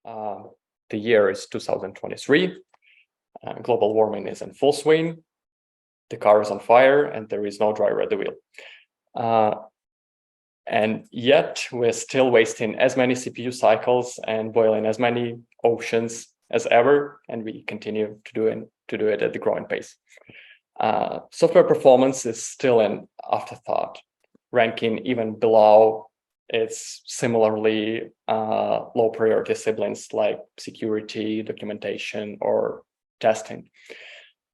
The year is 2023. Global warming is in full swing. The car is on fire, and there is no driver at the wheel. And yet, we're still wasting as many CPU cycles and boiling as many oceans as ever, and we continue to do it at the growing pace. Software performance is still an afterthought, ranking even below its similarly low priority siblings like security, documentation, or testing.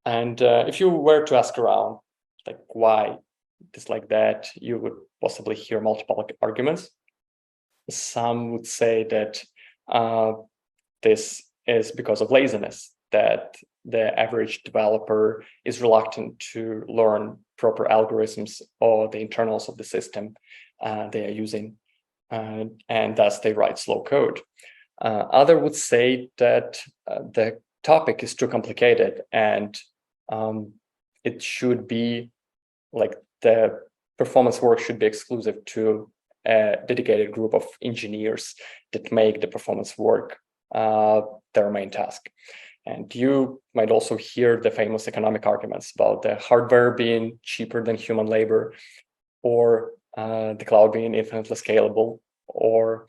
And if you were to ask around, like why it is like that, you would possibly hear multiple arguments. Some would say that this is because of laziness, that the average developer is reluctant to learn proper algorithms or the internals of the system they are using, and thus they write slow code. Other would say that the topic is too complicated, and it should be like the performance work should be exclusive to a dedicated group of engineers that make the performance work their main task. And you might also hear the famous economic arguments about the hardware being cheaper than human labor, or the cloud being infinitely scalable, or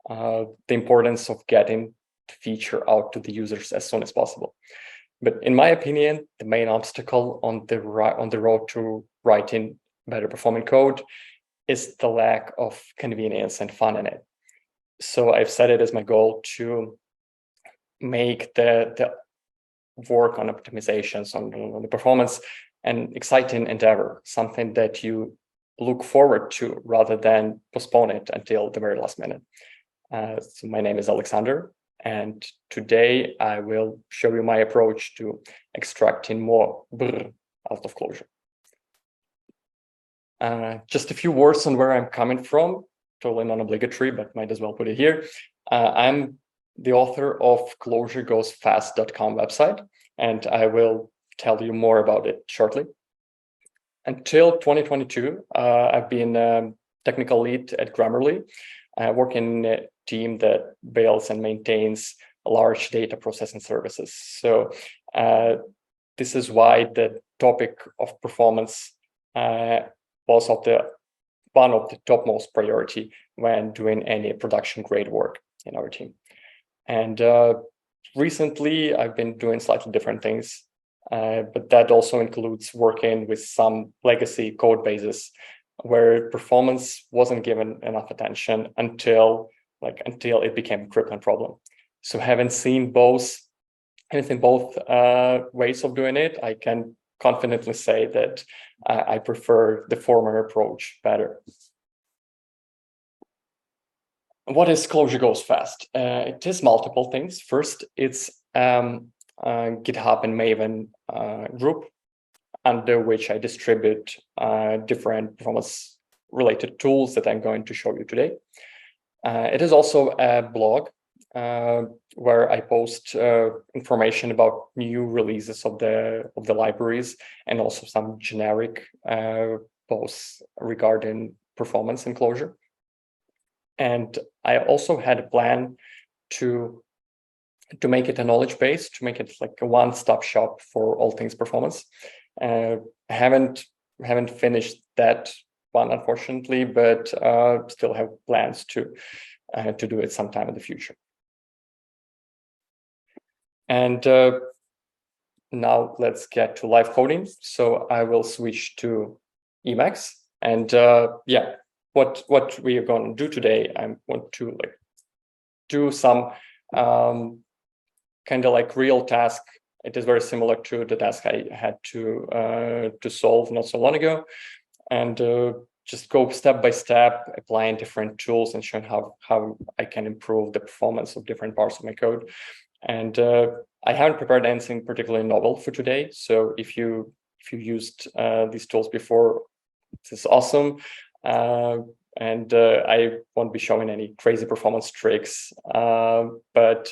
the importance of getting the feature out to the users as soon as possible. But in my opinion, the main obstacle on the road to writing better performing code is the lack of convenience and fun in it. So I've set it as my goal to make the work on optimizations, on the performance, an exciting endeavor, something that you look forward to rather than postpone it until the very last minute. So my name is Oleksandr, and today I will show you my approach to extracting more brrr out of Clojure. Just a few words on where I'm coming from, totally non-obligatory, but might as well put it here. I'm the author of ClojureGoesFast.com website, and I will tell you more about it shortly. Until 2022, I've been a technical lead at Grammarly. I work in a team that builds and maintains large data processing services. So this is why the topic of performance was one of the topmost priority when doing any production grade work in our team. And recently, I've been doing slightly different things, but that also includes working with some legacy code bases where performance wasn't given enough attention until it became a crippling problem. So having seen both ways of doing it, I can confidently say that I prefer the former approach better. What is Clojure Goes Fast? It is multiple things. First, it's GitHub and Maven group under which I distribute different performance-related tools that I'm going to show you today. It is also a blog where I post information about new releases of the libraries, and also some generic posts regarding performance in Clojure. And I also had a plan to make it a knowledge base, to make it like a one-stop shop for all things performance. I haven't finished that one, unfortunately, but still have plans to do it sometime in the future. And now let's get to live coding. So I will switch to Emacs, and yeah. What we are going to do today, I want to do some kind of like real task. It is very similar to the task I had to solve not so long ago, and just go step by step, applying different tools and showing how I can improve the performance of different parts of my code. And I haven't prepared anything particularly novel for today. So if you used these tools before, this is awesome. And I won't be showing any crazy performance tricks, but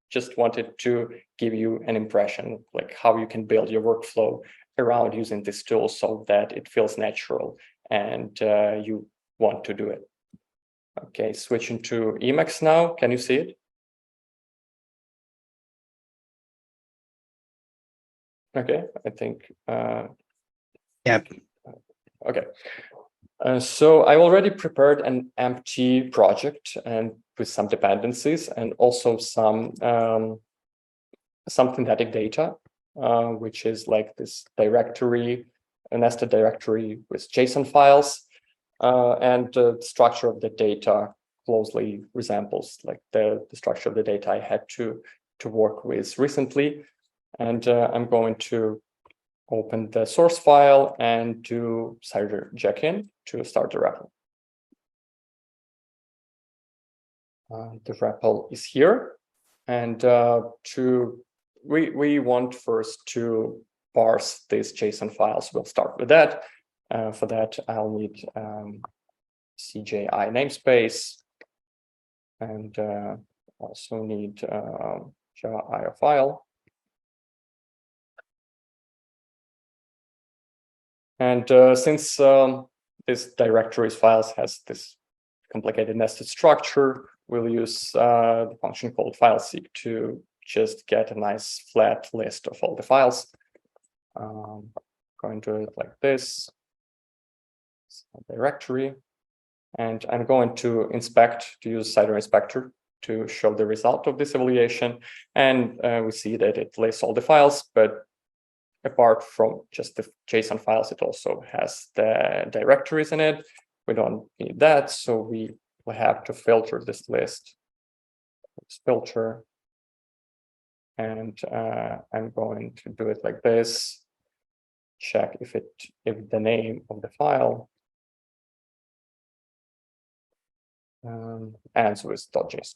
just wanted to give you an impression, like how you can build your workflow around using this tool so that it feels natural and you want to do it. Okay, switching to Emacs now. Can you see it? Okay, I think. Yeah. Okay. So I already prepared an empty project and with some dependencies and also some synthetic data, which is like this directory, a nested directory with JSON files, and the structure of the data closely resembles like the structure of the data I had to work with recently. And I'm going to open the source file and do cider check-in to start the REPL. The REPL is here, and we want first to parse these JSON files. We'll start with that. For that, I'll need CJI namespace, and also need Java IO file. And since this directories files has this complicated nested structure, we'll use the function called fileseek to just get a nice flat list of all the files. Going to do it like this, directory, and I'm going to use cider inspector to show the result of this evaluation. And we see that it lists all the files, but apart from just the JSON files, it also has the directories in it. We don't need that, so we will have to filter this list. Let's filter, and I'm going to do it like this. Check if the name of the file ends with .json.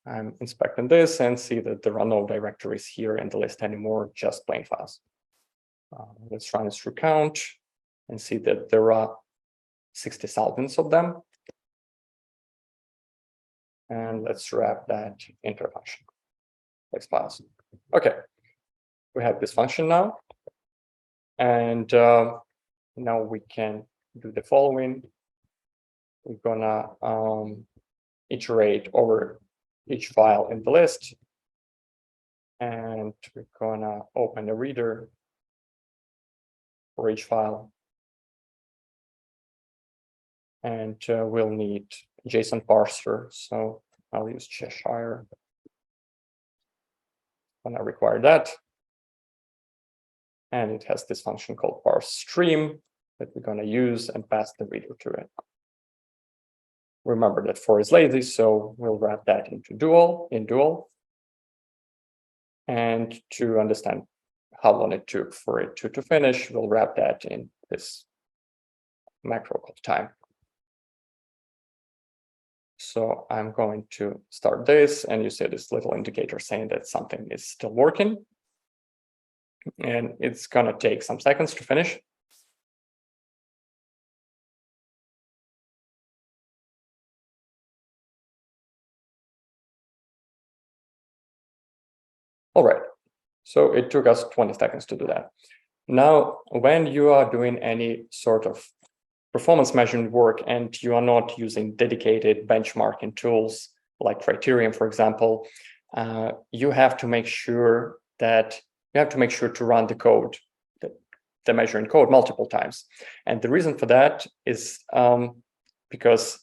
I'm inspecting this and see that there are no directories here in the list anymore, just plain files. Let's run this through count and see that there are 60,000 of them. And let's wrap that into a function. Text files. Okay, we have this function now. And now we can do the following. We're gonna iterate over each file in the list, and we're gonna open a reader for each file, and we'll need JSON parser, so I'll use Cheshire when I require that, and it has this function called parse stream that we're gonna use and pass the reader to it. Remember that for is lazy, so we'll wrap that into dual. And to understand how long it took for it to finish, we'll wrap that in this macro called time. So I'm going to start this, and you see this little indicator saying that something is still working. And it's gonna take some seconds to finish. All right, so it took us 20 seconds to do that. Now, when you are doing any sort of performance measurement work and you are not using dedicated benchmarking tools like Criterion, for example, you have to make sure to run the code, the measuring code multiple times. And the reason for that is because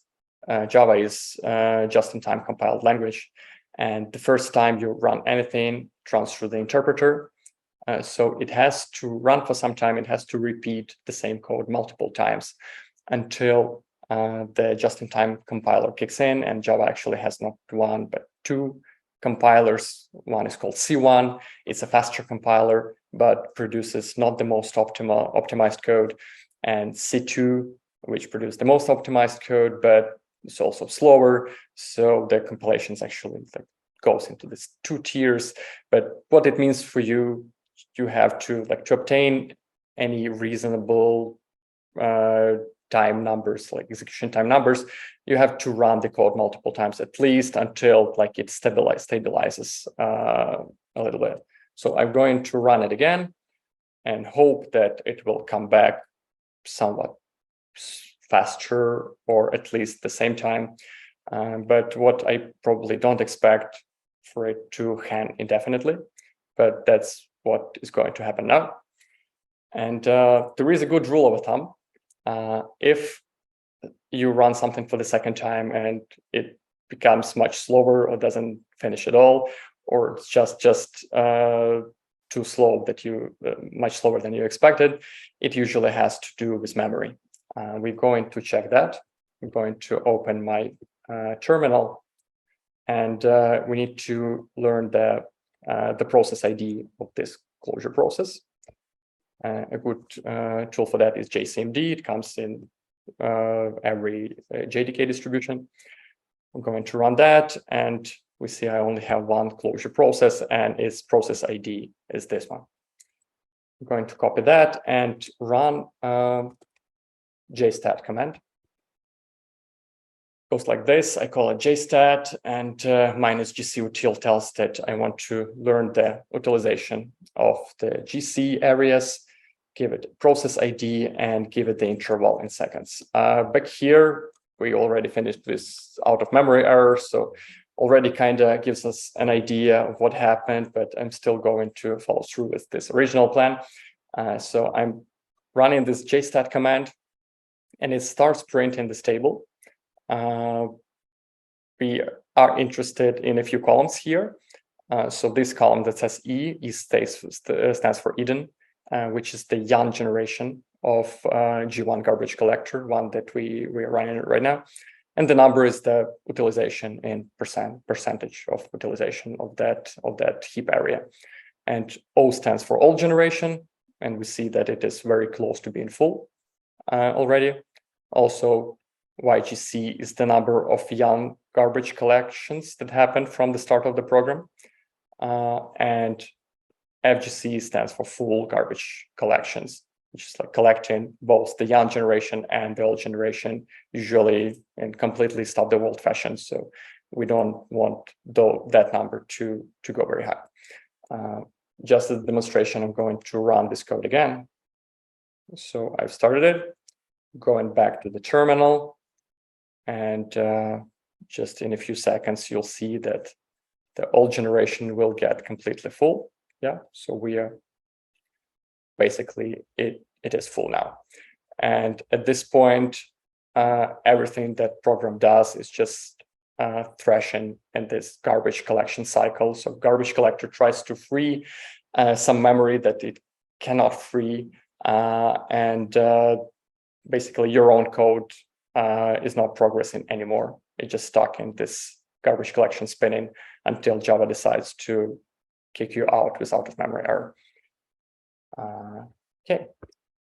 Java is just-in-time compiled language. And the first time you run anything, it runs through the interpreter. So it has to run for some time. It has to repeat the same code multiple times until the just-in-time compiler kicks in. And Java actually has not one, but two compilers. One is called C1. It's a faster compiler, but produces not the most optimized code. And C2, which produces the most optimized code, but it's also slower. So the compilations actually goes into these two tiers. But what it means for you, you have to obtain any reasonable time numbers, like execution time numbers, you have to run the code multiple times at least until it stabilizes a little bit. So I'm going to run it again and hope that it will come back somewhat faster or at least the same time. But what I probably don't expect for it to hang indefinitely. but that's what is going to happen now. And there is a good rule of thumb. If you run something for the second time and it becomes much slower or doesn't finish at all, or it's just too slow that you much slower than you expected, it usually has to do with memory. We're going to check that. I'm going to open my terminal, and we need to learn the process ID of this Clojure process. A good tool for that is JCMD. It comes in every JDK distribution. I'm going to run that, and we see I only have one Clojure process, and its process ID is this one. I'm going to copy that and run jstat command. Goes like this. I call it jstat, and minus gc-util tells that I want to learn the utilization of the GC areas, give it process ID, and give it the interval in seconds. Back here, we already finished this out of memory error, so already kind of gives us an idea of what happened, but I'm still going to follow through with this original plan. So I'm running this jstat command, and it starts printing this table. We are interested in a few columns here. So this column that says E stands for Eden, which is the young generation of G1 garbage collector, one that we are running right now. And the number is the utilization in percentage of utilization of that heap area. And O stands for old generation, and we see that it is very close to being full already. Also, YGC is the number of young garbage collections that happened from the start of the program. And FGC stands for full garbage collections, which is like collecting both the young generation and the old generation, usually and completely stop the old fashion. So we don't want that number to go very high. Just as a demonstration, I'm going to run this code again. So I've started it, going back to the terminal, and just in a few seconds, you'll see that the old generation will get completely full. Yeah, so we are basically, it is full now. And at this point, everything that program does is just thrashing in this garbage collection cycle. So garbage collector tries to free some memory that it cannot free. And basically your own code is not progressing anymore. It's just stuck in this garbage collection spinning until Java decides to kick you out with out of memory error. Okay,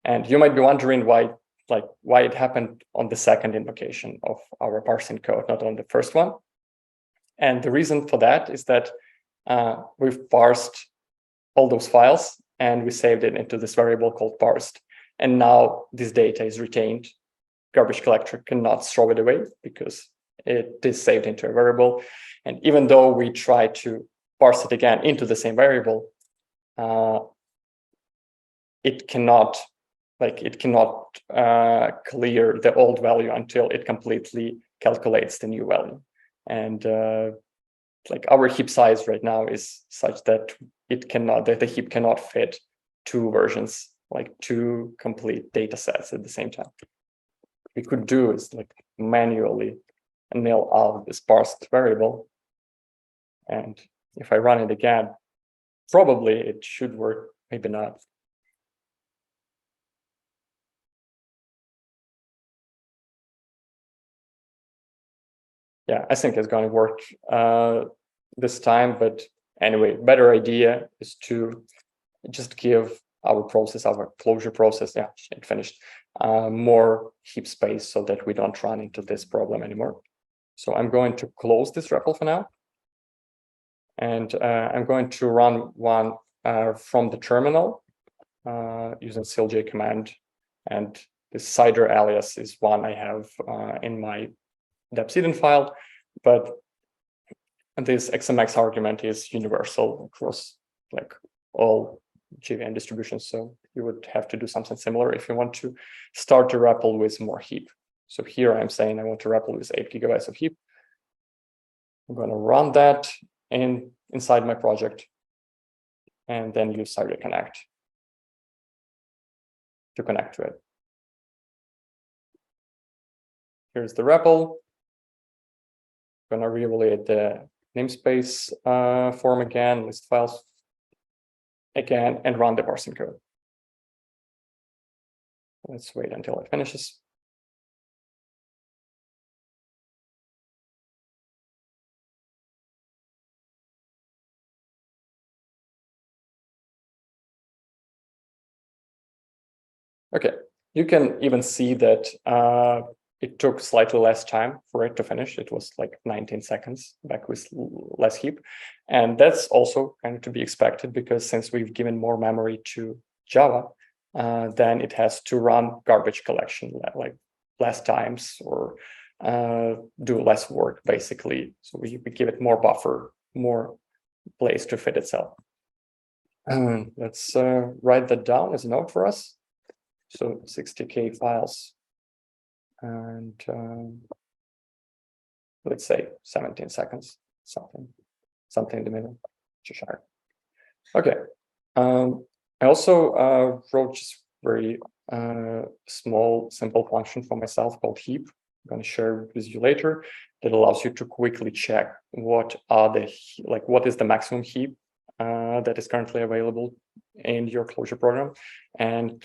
and you might be wondering why it happened on the second invocation of our parsing code, not on the first one. And the reason for that is that we've parsed all those files and we saved it into this variable called parsed. And now this data is retained. Garbage collector cannot throw it away because it is saved into a variable. And even though we try to parse it again into the same variable, it cannot clear the old value until it completely calculates the new value. And our heap size right now is such that the heap cannot fit two versions, like two complete data sets at the same time. What we could do is manually nil out this parsed variable. And if I run it again, probably it should work, maybe not. Yeah, I think it's going to work this time, but anyway, better idea is to just give our Clojure process, yeah, it finished, more heap space so that we don't run into this problem anymore. So I'm going to close this REPL for now. And I'm going to run one from the terminal using clj command. And this cider alias is one I have in my depsiden file, but this XMX argument is universal across all JVM distributions. So you would have to do something similar if you want to start a REPL with more heap. So here I'm saying I want to REPL with 8 GB of heap. I'm going to run that inside my project. and then use Clojure Connect to connect to it. Here's the REPL. I'm gonna re-evaluate the namespace form again, list files again, and run the parsing code. Let's wait until it finishes. Okay, you can even see that it took slightly less time for it to finish. It was like 19 seconds back with less heap. And that's also kind of to be expected, because since we've given more memory to Java, then it has to run garbage collection like less times, or do less work, basically. So we give it more buffer, more place to fit itself. Let's write that down as a note for us. So 60K files, and let's say 17 seconds, something in the middle. Sure. Okay. I also wrote just very small, simple function for myself called Heap. I'm going to share it with you later. That allows you to quickly check what is the maximum heap that is currently available in your Clojure program, and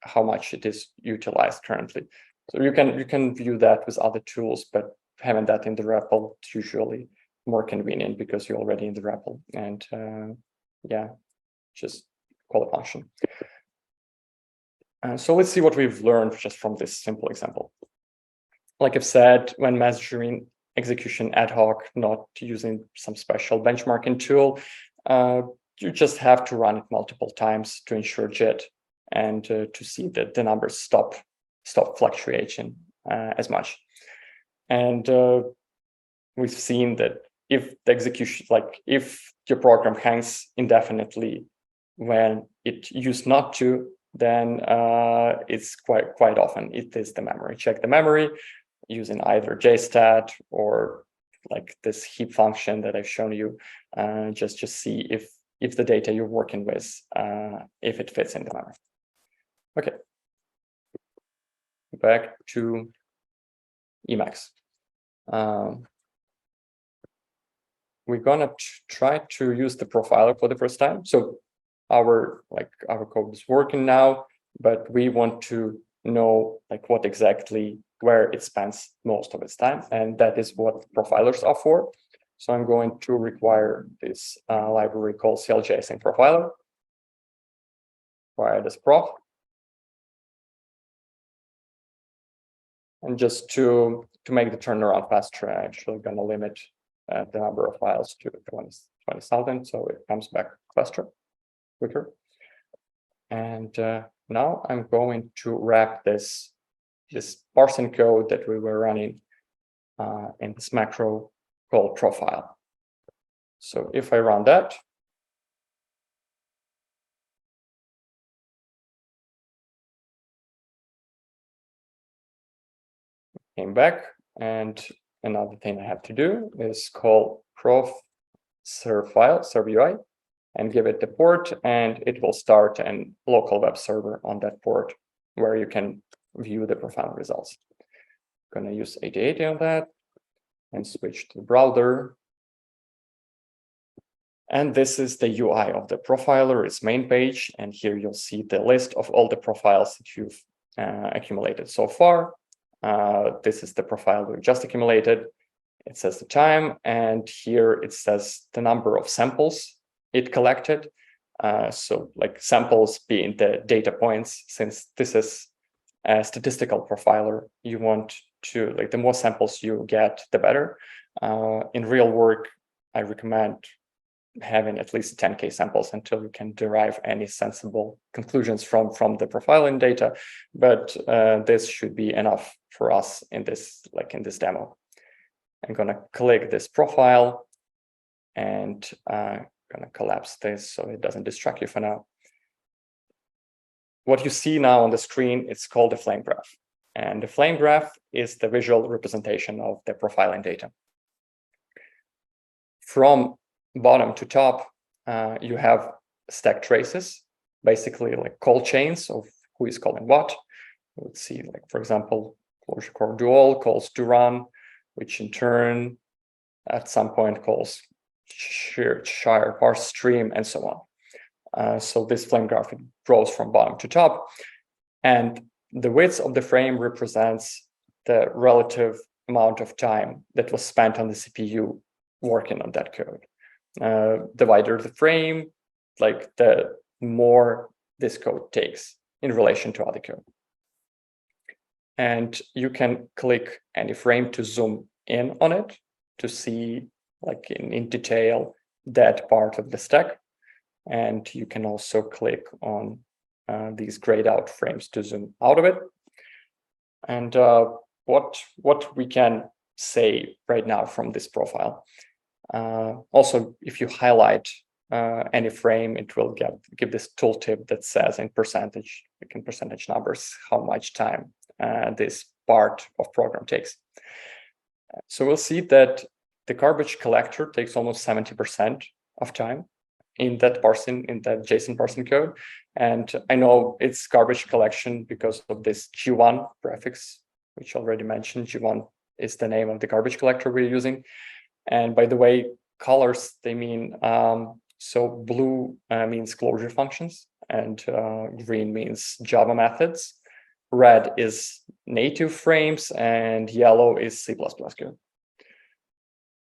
how much it is utilized currently. So you can view that with other tools, but having that in the REPL is usually more convenient because you're already in the REPL, and yeah, just call a function. So let's see what we've learned just from this simple example. Like I've said, when measuring execution ad hoc, not using some special benchmarking tool, you just have to run it multiple times to ensure JIT, and to see that the numbers stop fluctuating as much. And we've seen that if the execution, if your program hangs indefinitely when it used not to, then it's quite often it is the memory. Check the memory using either JStat or like this heap function that I've shown you, just see if the data you're working with, if it fits in the memory. Okay, back to Emacs. We're gonna try to use the profiler for the first time. So our code is working now, but we want to know what exactly where it spends most of its time, and that is what profilers are for. So I'm going to require this library called CLJSON profiler. Require this prof. And just to make the turnaround faster, I'm actually going to limit the number of files to 20,000, so it comes back faster, quicker. And now I'm going to wrap this parsing code that we were running in this macro called profile. So if I run that, came back, and another thing I have to do is call prof serve file, serve UI, and give it the port, and it will start a local web server on that port where you can view the profile results. I'm going to use 8080 on that and switch to the browser. And this is the UI of the profiler, its main page. And here you'll see the list of all the profiles that you've accumulated so far. This is the profile we just accumulated. It says the time, and here it says the number of samples it collected. So samples being the data points, since this is a statistical profiler, you want to, the more samples you get, the better. In real work, I recommend having at least 10K samples until you can derive any sensible conclusions from the profiling data. But this should be enough for us in this demo. I'm going to click this profile and going to collapse this so it doesn't distract you for now. What you see now on the screen, it's called a flame graph. And the flame graph is the visual representation of the profiling data. From bottom to top, you have stack traces, basically like call chains of who is calling what. Let's see, like for example, Clojure core dual calls to run, which in turn at some point calls shire parse stream and so on. So this flame graph, it grows from bottom to top, and the width of the frame represents the relative amount of time that was spent on the CPU working on that code. The wider the frame, like the more this code takes in relation to other code. And you can click any frame to zoom in on it to see, like in detail, that part of the stack. And you can also click on these grayed out frames to zoom out of it. And what we can say right now from this profile. Also, if you highlight any frame, it will give this tooltip that says in percentage, like in percentage numbers, how much time this part of program takes. So we'll see that the garbage collector takes almost 70% of time in that parsing, in that JSON parsing code. And I know it's garbage collection because of this G1 prefix, which I already mentioned. G1 is the name of the garbage collector we're using. And by the way, colors, they mean, so blue means Clojure functions, and green means Java methods. Red is native frames, and yellow is C++ code.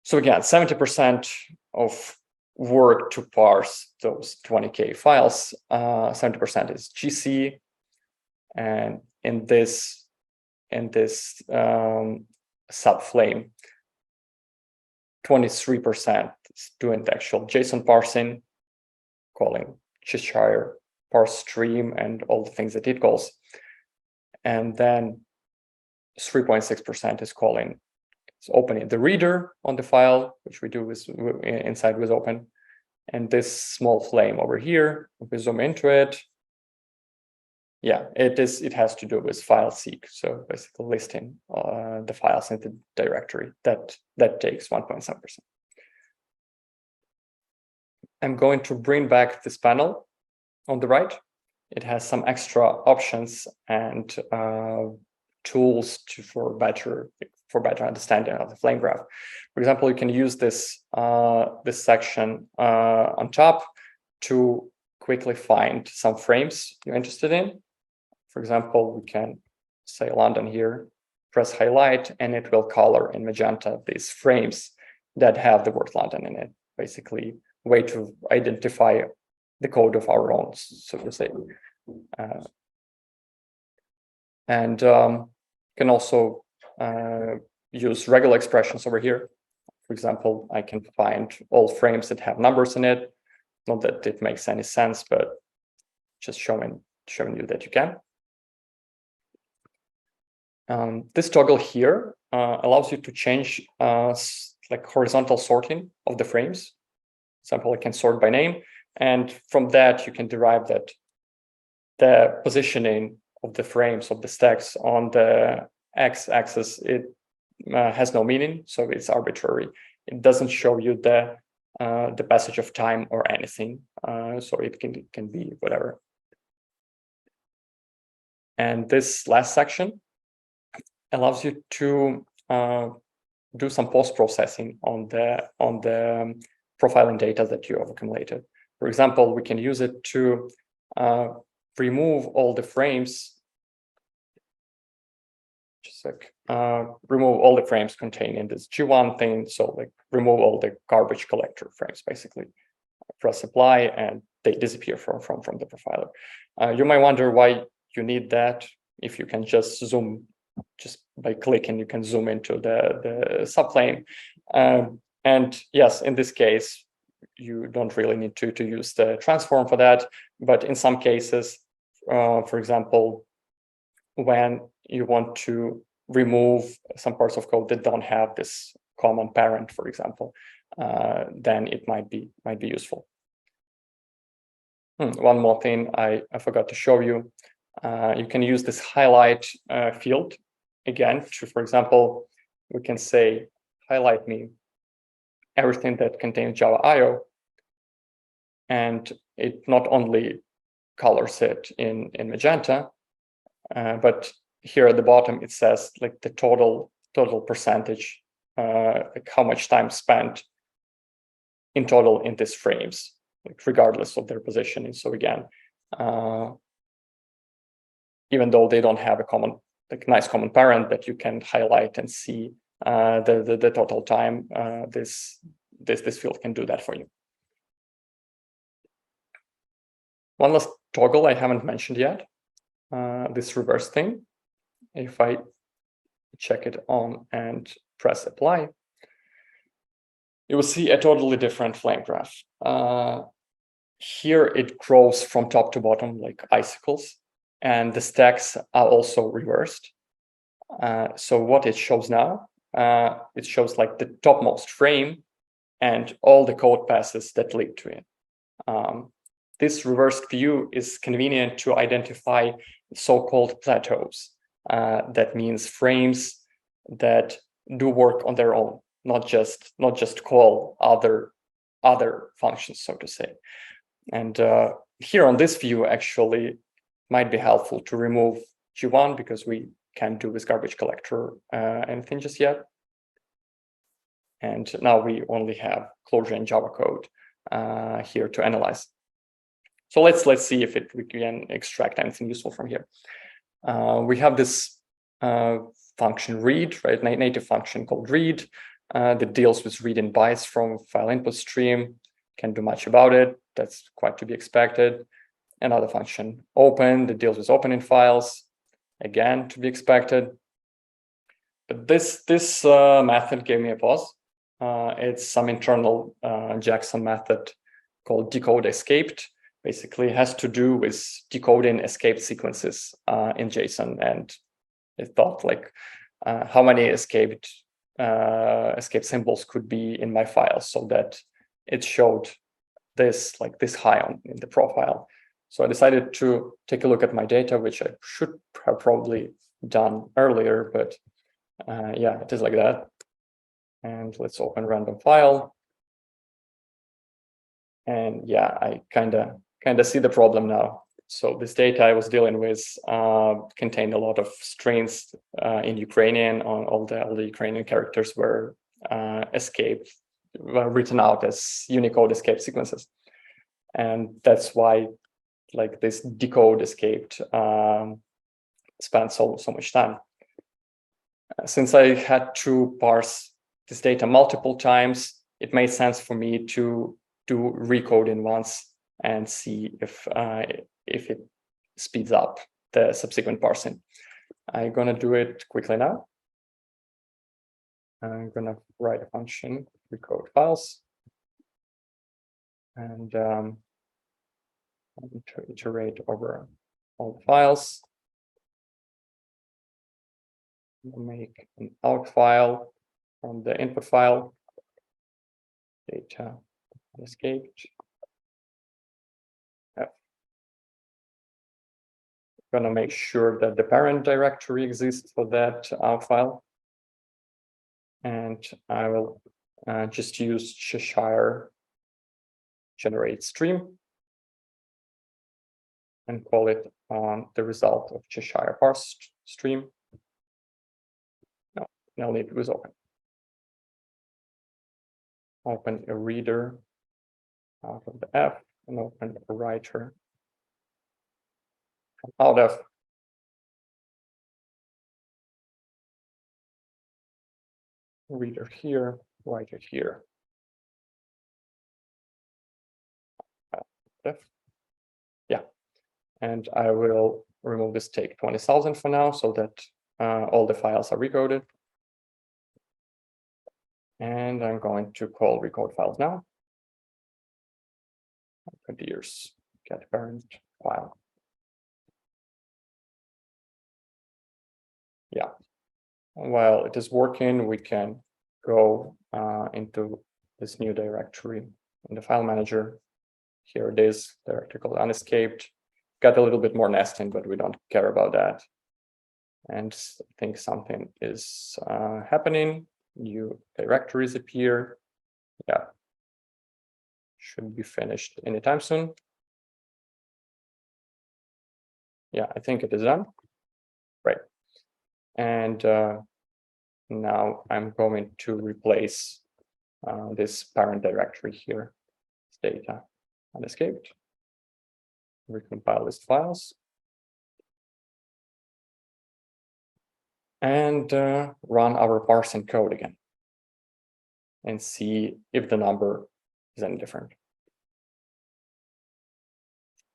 So again, 70% of work to parse those 20K files, 70% is GC, and in this subflame, 23% is doing the actual JSON parsing, calling Cheshire parse stream and all the things that it calls. And then 3.6% is calling, it's opening the reader on the file, which we do inside with open. And this small flame over here, if we zoom into it, yeah, it has to do with file seek. So basically listing the files in the directory. That takes 1.7%. I'm going to bring back this panel on the right. It has some extra options and tools for better understanding of the flame graph. For example, you can use this section on top to quickly find some frames you're interested in. For example, we can say London here, press highlight, and it will color in magenta these frames that have the word London in it. Basically, a way to identify the code of our own, so to say. And can also use regular expressions over here. For example, I can find all frames that have numbers in it. Not that it makes any sense, but just showing you that you can. This toggle here allows you to change like horizontal sorting of the frames. For example, I can sort by name, and from that you can derive that the positioning of the frames of the stacks on the x-axis, it has no meaning, so it's arbitrary. It doesn't show you the passage of time or anything, so it can be whatever. And this last section allows you to do some post-processing on the profiling data that you have accumulated. For example, we can use it to remove all the frames. Just like remove all the frames containing this G1 thing. So like remove all the garbage collector frames, basically. Press apply, and they disappear from the profiler. You might wonder why you need that if you can just zoom. Just by clicking, you can zoom into the subflame. And yes, in this case, you don't really need to use the transform for that. But in some cases, for example, when you want to remove some parts of code that don't have this common parent, for example, then it might be useful. One more thing I forgot to show you. You can use this highlight field again to, for example, we can say, highlight me everything that contains Java IO. and it not only colors it in magenta, but here at the bottom it says like the total percentage, like how much time spent in total in these frames, like regardless of their positioning. So again, even though they don't have a common, like nice common parent that you can highlight and see the total time, this field can do that for you. One last toggle I haven't mentioned yet, this reverse thing. If I check it on and press apply, you will see a totally different flame graph. Here it grows from top to bottom like icicles, and the stacks are also reversed. So what it shows now, it shows like the topmost frame and all the code passes that lead to it. This reversed view is convenient to identify so-called plateaus. That means frames that do work on their own, not just call other functions, so to say. And here on this view, actually, might be helpful to remove G1 because we can't do with garbage collector anything just yet. And now we only have Clojure and Java code here to analyze. So let's see if we can extract anything useful from here. We have this function read, right? Native function called read that deals with reading bytes from file input stream. Can't do much about it. That's quite to be expected. Another function open that deals with opening files. Again, to be expected. But this method gave me a pause. It's some internal JSON method called decode escaped. Basically, it has to do with decoding escaped sequences in JSON, and it thought like how many escaped symbols could be in my file, so that it showed this high in the profile. So I decided to take a look at my data, which I should have probably done earlier, but yeah, it is like that. And let's open random file. And yeah, I kind of see the problem now. So this data I was dealing with contained a lot of strings in Ukrainian. All the Ukrainian characters were written out as Unicode escape sequences, and that's why like this decode escaped spent so much time. Since I had to parse this data multiple times, it made sense for me to do recoding once and see if it speeds up the subsequent parsing. I'm gonna do it quickly now. I'm gonna write a function, recode files, and iterate over all the files. Make an out file from the input file, data escaped. Gonna make sure that the parent directory exists for that file, and I will just use Cheshire generate stream and call it on the result of Cheshire parse stream. No need, it was open. Open a reader out of the F and open a writer out of. Reader here, writer here. Yeah, and I will remove this take 20,000 for now so that all the files are recoded. And I'm going to call recode files now. Here's get parent file. Yeah, while it is working, we can go into this new directory in the file manager. Here it is, directory called unescaped. Got a little bit more nesting, but we don't care about that. And I think something is happening. New directories appear. Yeah, should be finished anytime soon. Yeah, I think it is done. Right. And now I'm going to replace this parent directory here, data unescaped. Recompile list files. And run our parsing code again and see if the number is any different.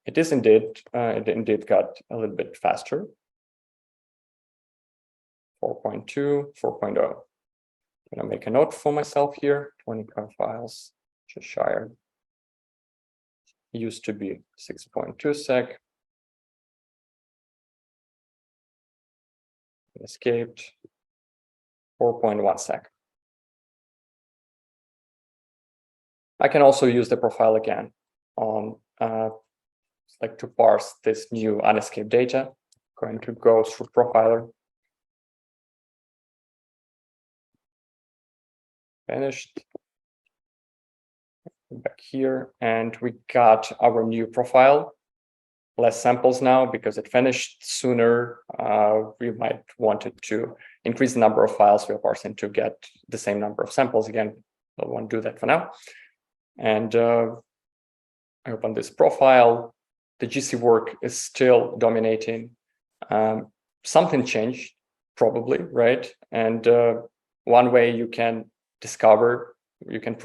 It is indeed, it indeed got a little bit faster. 4.2, 4.0. I'm going to make a note for myself here. 20 car files, Cheshire. Used to be 6.2 sec. Escaped 4.1 sec. I can also use the profile again on like to parse this new unescaped data. Going to go through profiler. Finished. Back here, and we got our new profile. Less samples now because it finished sooner. We might wanted to increase the number of files we are parsing to get the same number of samples. Again, I won't do that for now. And I open this profile. The GC work is still dominating. Something changed, probably, right? And one way you can discover, you can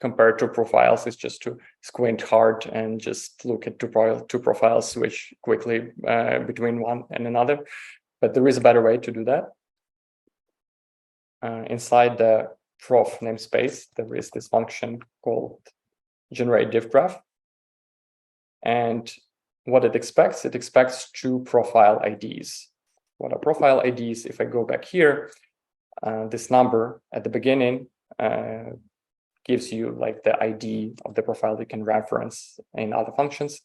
compare two profiles is just to squint hard and just look at two profiles, switch quickly between one and another. But there is a better way to do that. Inside the prof namespace, there is this function called generate diff graph. And what it expects two profile IDs. What are profile IDs? If I go back here, this number at the beginning gives you like the ID of the profile you can reference in other functions.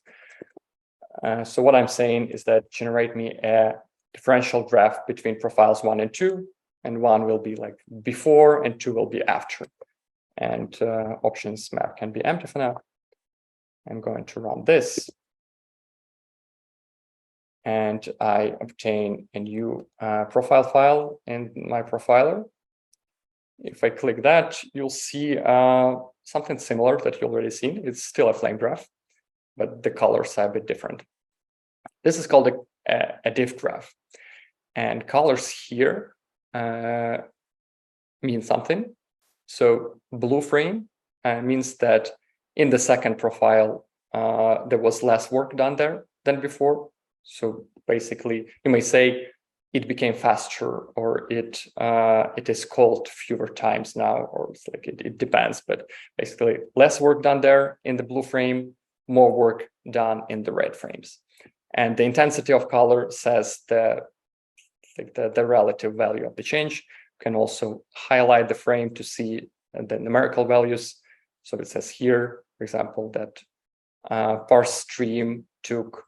So what I'm saying is that generate me a differential graph between profiles 1 and 2, and 1 will be like before and 2 will be after. And options map can be empty for now. I'm going to run this. And I obtain a new profile file in my profiler. If I click that, you'll see something similar that you've already seen. It's still a flame graph, but the colors are a bit different. This is called a diff graph. And colors here mean something. So blue frame means that in the second profile, there was less work done there than before. So basically, you may say it became faster, or it is called fewer times now, or it's like it depends. But basically, less work done there in the blue frame, more work done in the red frames. And the intensity of color says the relative value of the change. You can also highlight the frame to see the numerical values. So it says here, for example, that parse stream took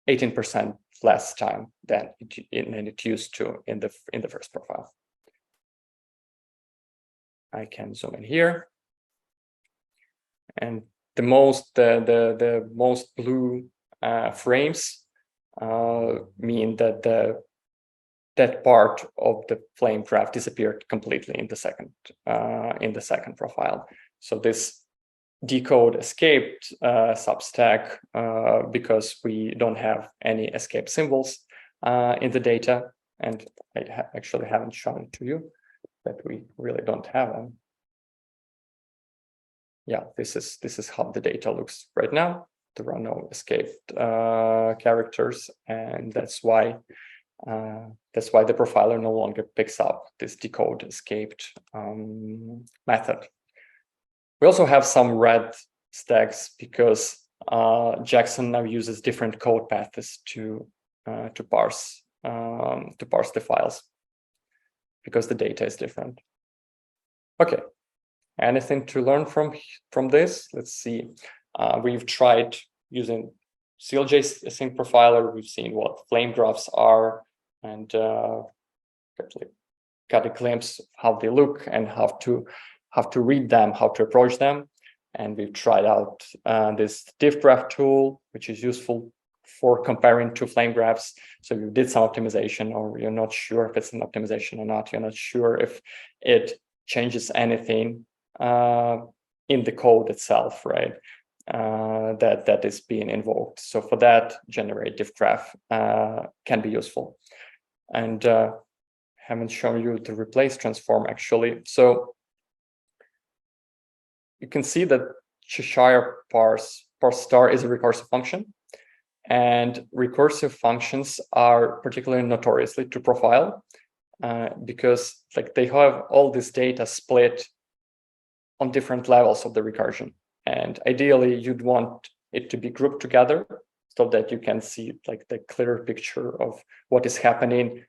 18% less time than it used to in the first profile. I can zoom in here, and the most blue frames mean that that part of the flame graph disappeared completely in the second profile. So this decode escaped substack because we don't have any escape symbols in the data, and I actually haven't shown it to you that we really don't have them. Yeah, this is how the data looks right now. There are no escaped characters, and that's why the profiler no longer picks up this decode escaped method. We also have some red stacks because Jackson now uses different code paths to parse the files because the data is different. Okay, anything to learn from this? Let's see. We've tried using CLJ async profiler. We've seen what flame graphs are, and got a glimpse of how they look and how to read them, how to approach them. And we've tried out this diff graph tool, which is useful for comparing two flame graphs. So you did some optimization, or you're not sure if it's an optimization or not. You're not sure if it changes anything in the code itself, right? That is being invoked. So for that, generate diff graph can be useful. And haven't shown you the replace transform actually. So you can see that Cheshire parse star is a recursive function, and recursive functions are particularly notoriously to profile because like they have all this data split on different levels of the recursion. And ideally, you'd want it to be grouped together so that you can see like the clearer picture of what is happening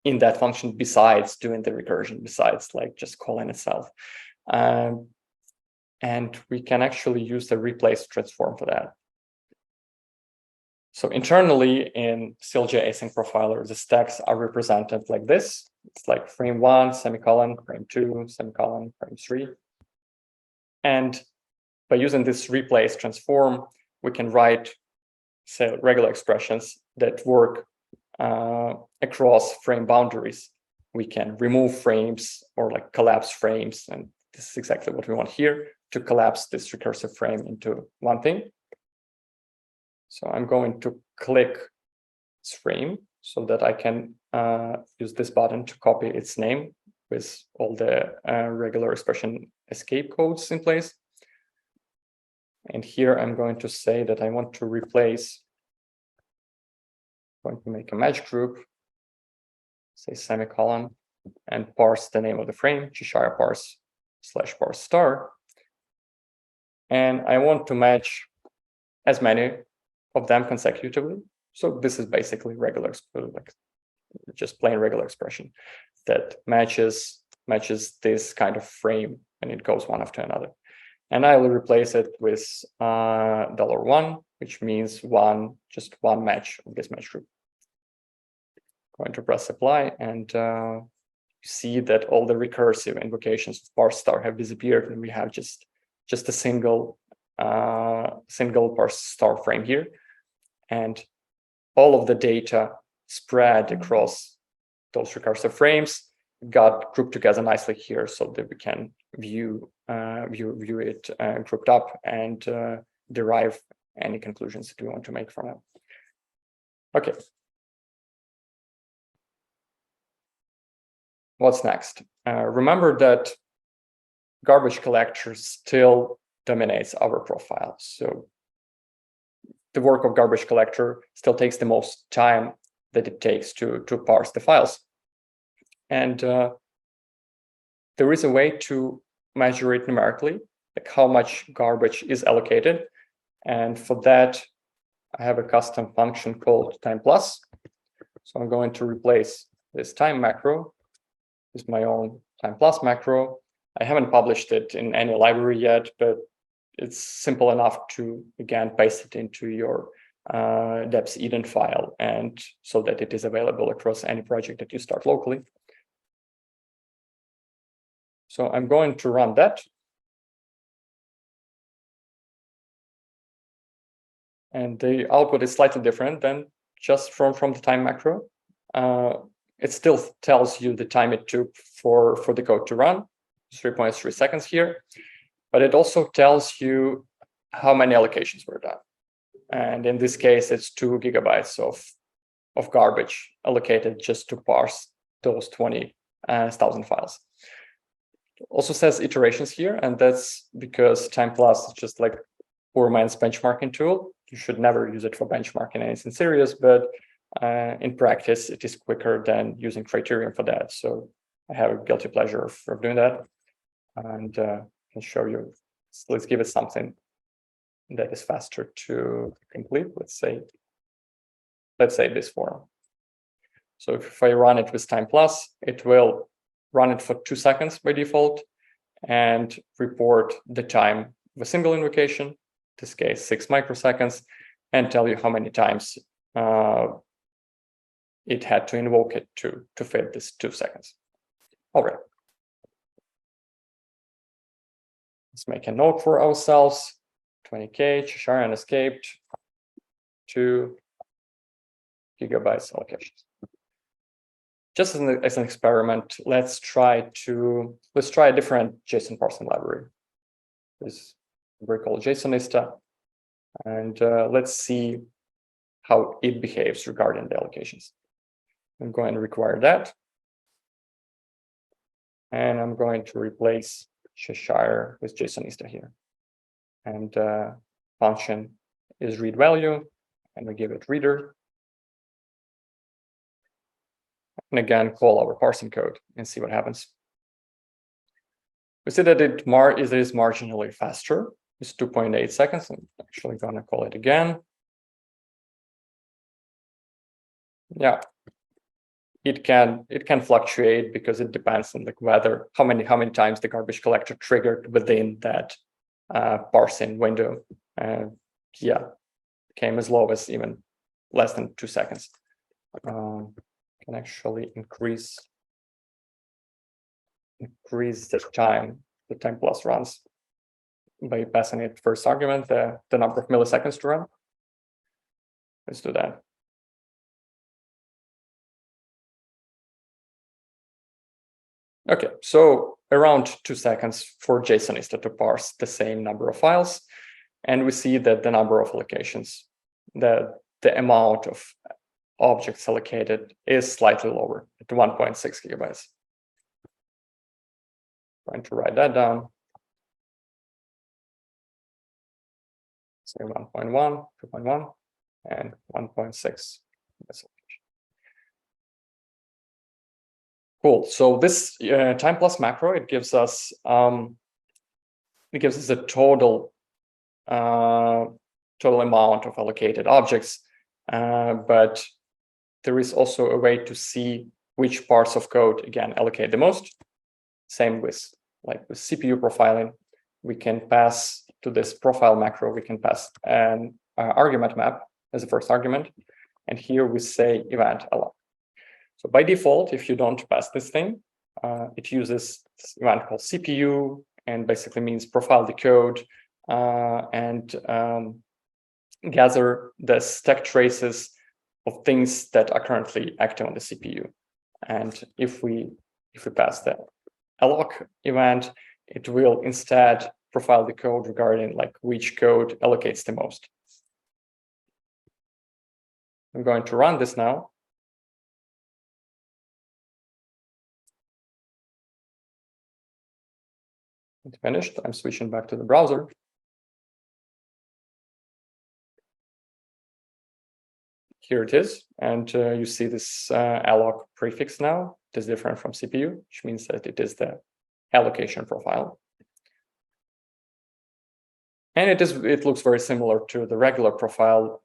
in that function besides doing the recursion, besides like just calling itself. And we can actually use the replace transform for that. So internally in CLJ async profiler, the stacks are represented like this. It's like frame 1, semicolon, frame 2, semicolon, frame 3. And by using this replace transform, we can write, say, regular expressions that work across frame boundaries. We can remove frames or like collapse frames. And this is exactly what we want here, to collapse this recursive frame into one thing. So I'm going to click this frame so that I can use this button to copy its name with all the regular expression escape codes in place. And here I'm going to say that I want to replace, I'm going to make a match group, say semicolon, and parse the name of the frame, Cheshire parse / parse star. And I want to match as many of them consecutively. So this is basically regular, like just plain regular expression that matches this kind of frame, and it goes one after another. And I will replace it with $1, which means just one match of this match group. Going to press apply, and you see that all the recursive invocations of parse star have disappeared, and we have just a single parse star frame here. And all of the data spread across those recursive frames got grouped together nicely here so that we can view it grouped up and derive any conclusions that we want to make from it. Okay. What's next? Remember that garbage collector still dominates our profile. So the work of garbage collector still takes the most time that it takes to parse the files. And there is a way to measure it numerically, like how much garbage is allocated. And for that, I have a custom function called time plus. So I'm going to replace this time macro with my own time plus macro. I haven't published it in any library yet, but it's simple enough to, again, paste it into your depth Eden file, and so that it is available across any project that you start locally. So I'm going to run that. And the output is slightly different than just from the time macro. It still tells you the time it took for the code to run, 3.3 seconds here. But it also tells you how many allocations were done. And in this case, it's 2 gigabytes of garbage allocated just to parse those 20,000 files. It also says iterations here, and that's because time plus is just like poor man's benchmarking tool. You should never use it for benchmarking anything serious, but in practice, it is quicker than using Criterion for that. So I have a guilty pleasure of doing that. And can show you. So let's give it something that is faster to complete. Let's say this form. So if I run it with time plus, it will run it for 2 seconds by default and report the time of a single invocation, in this case 6 microseconds, and tell you how many times it had to invoke it to fit this 2 seconds. All right. Let's make a note for ourselves. 20K, Cheshire escaped 2 gigabytes allocations. Just as an experiment, let's try a different JSON parsing library. This we call JSONista, and let's see how it behaves regarding the allocations. I'm going to require that, and I'm going to replace Cheshire with JSONista here. And function is read value, and we give it reader. And again, call our parsing code and see what happens. We see that it is marginally faster. It's 2.8 seconds. I'm actually going to call it again. Yeah, it can fluctuate because it depends on whether how many times the garbage collector triggered within that parsing window. Yeah, came as low as even less than 2 seconds. Can actually increase the time plus runs by passing it first argument, the number of milliseconds to run. Let's do that. Okay, so around 2 seconds for JSONista to parse the same number of files. And we see that the number of allocations, the amount of objects allocated is slightly lower at 1.6 gigabytes. Trying to write that down. Say 1.1, 2.1, and 1.6. Cool. So this time plus macro, it gives us a total amount of allocated objects, but there is also a way to see which parts of code again allocate the most. Same with CPU profiling. We can pass to this profile macro. We can pass an argument map as the first argument, and here we say event alloc. So by default, if you don't pass this thing, it uses this event called CPU and basically means profile the code and gather the stack traces of things that are currently active on the CPU. And if we pass the alloc event, it will instead profile the code regarding which code allocates the most. I'm going to run this now. It's finished. I'm switching back to the browser. Here it is, and you see this alloc prefix now. It is different from CPU, which means that it is the allocation profile. And it looks very similar to the regular profile,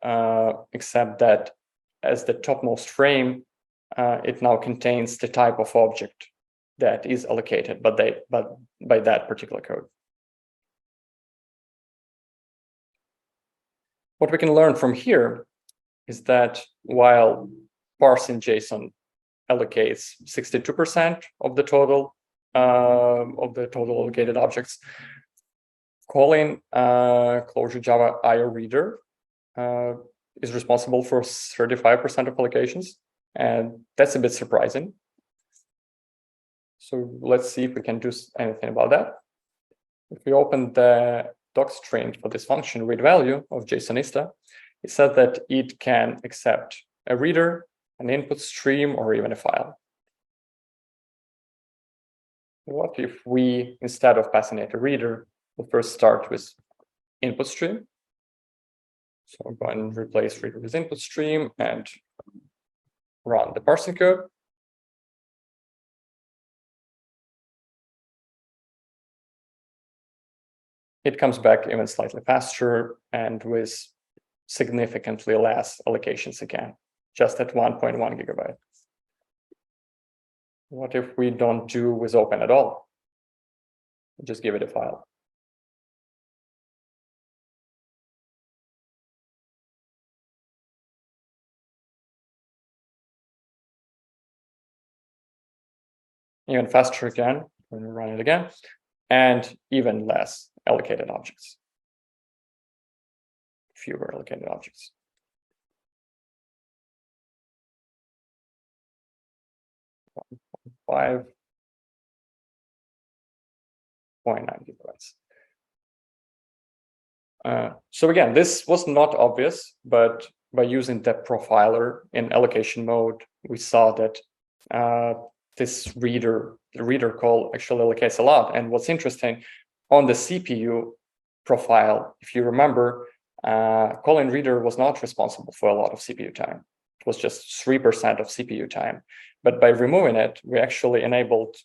except that as the topmost frame, it now contains the type of object that is allocated, but by that particular code. What we can learn from here is that while parsing JSON allocates 62% of the total allocated objects, calling Clojure Java IO reader is responsible for 35% of allocations, and that's a bit surprising. So let's see if we can do anything about that. If we open the docstring for this function read value of JSONista, it says that it can accept a reader, an input stream, or even a file. What if we, instead of passing it a reader, we'll first start with input stream. So I'm going to replace reader with input stream and run the parsing code. It comes back even slightly faster and with significantly less allocations again, just at 1.1 gigabyte. What if we don't do with open at all? Just give it a file. Even faster again, when we run it again, and even less allocated objects. Fewer allocated objects. .9 gigabytes. So again, this was not obvious, but by using the profiler in allocation mode, we saw that this the reader call actually allocates a lot. And what's interesting, on the CPU profile, if you remember, calling reader was not responsible for a lot of CPU time. It was just 3% of CPU time. But by removing it, we actually enabled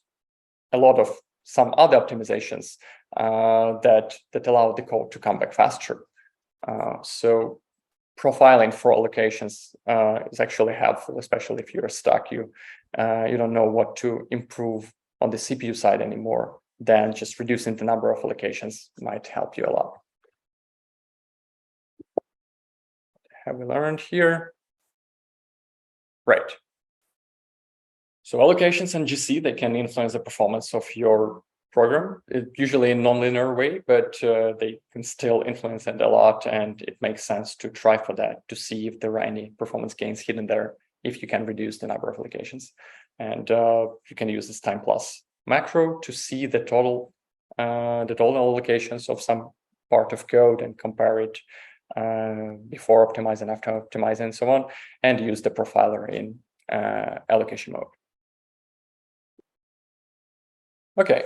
a lot of some other optimizations that allowed the code to come back faster. So profiling for allocations is actually helpful, especially if you're stuck. You don't know what to improve on the CPU side anymore. Then just reducing the number of allocations might help you a lot. Have we learned here? Right. So allocations and GC, they can influence the performance of your program, usually in non-linear way, but they can still influence it a lot, and it makes sense to try for that to see if there are any performance gains hidden there, if you can reduce the number of allocations. And you can use this time plus macro to see the total allocations of some part of code and compare it before optimizing, after optimizing, and so on, and use the profiler in allocation mode. Okay,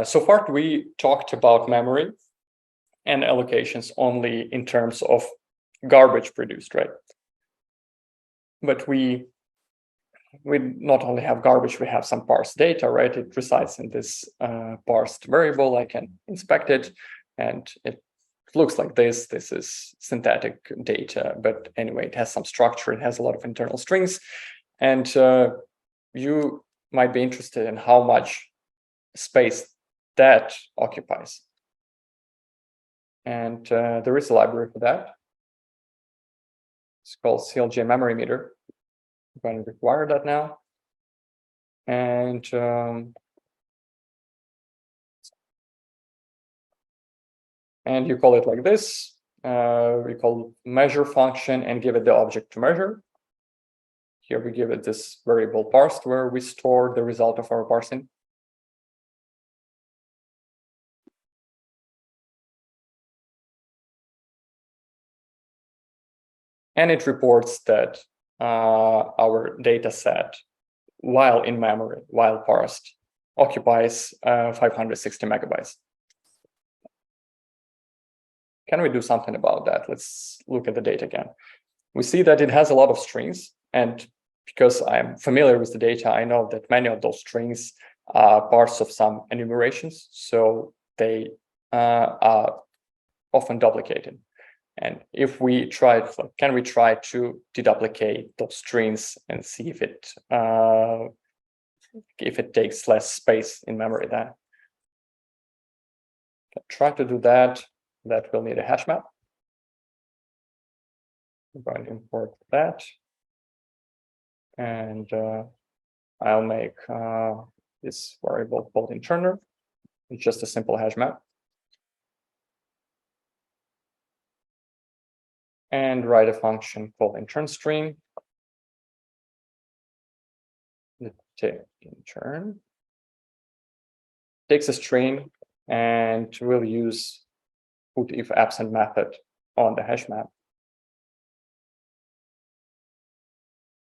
so far we talked about memory and allocations only in terms of garbage produced, right? But we not only have garbage, we have some parsed data, right? It resides in this parsed variable. I can inspect it, and it looks like this. This is synthetic data, but anyway, it has some structure. It has a lot of internal strings, and you might be interested in how much space that occupies. And there is a library for that. It's called CLJ memory meter. I'm going to require that now. And you call it like this. We call measure function and give it the object to measure. Here we give it this variable parsed, where we store the result of our parsing. And it reports that our data set, while in memory, while parsed, occupies 560 megabytes. Can we do something about that? Let's look at the data again. We see that it has a lot of strings, and because I'm familiar with the data, I know that many of those strings are parts of some enumerations, so they are often duplicated. And if we try, can we try to deduplicate those strings and see if it takes less space in memory then? Try to do that. That will need a hash map. I'm going to import that. And I'll make this variable called interner. It's just a simple hash map. And write a function called intern string. Intern takes a string, and we'll use put if absent method on the hash map.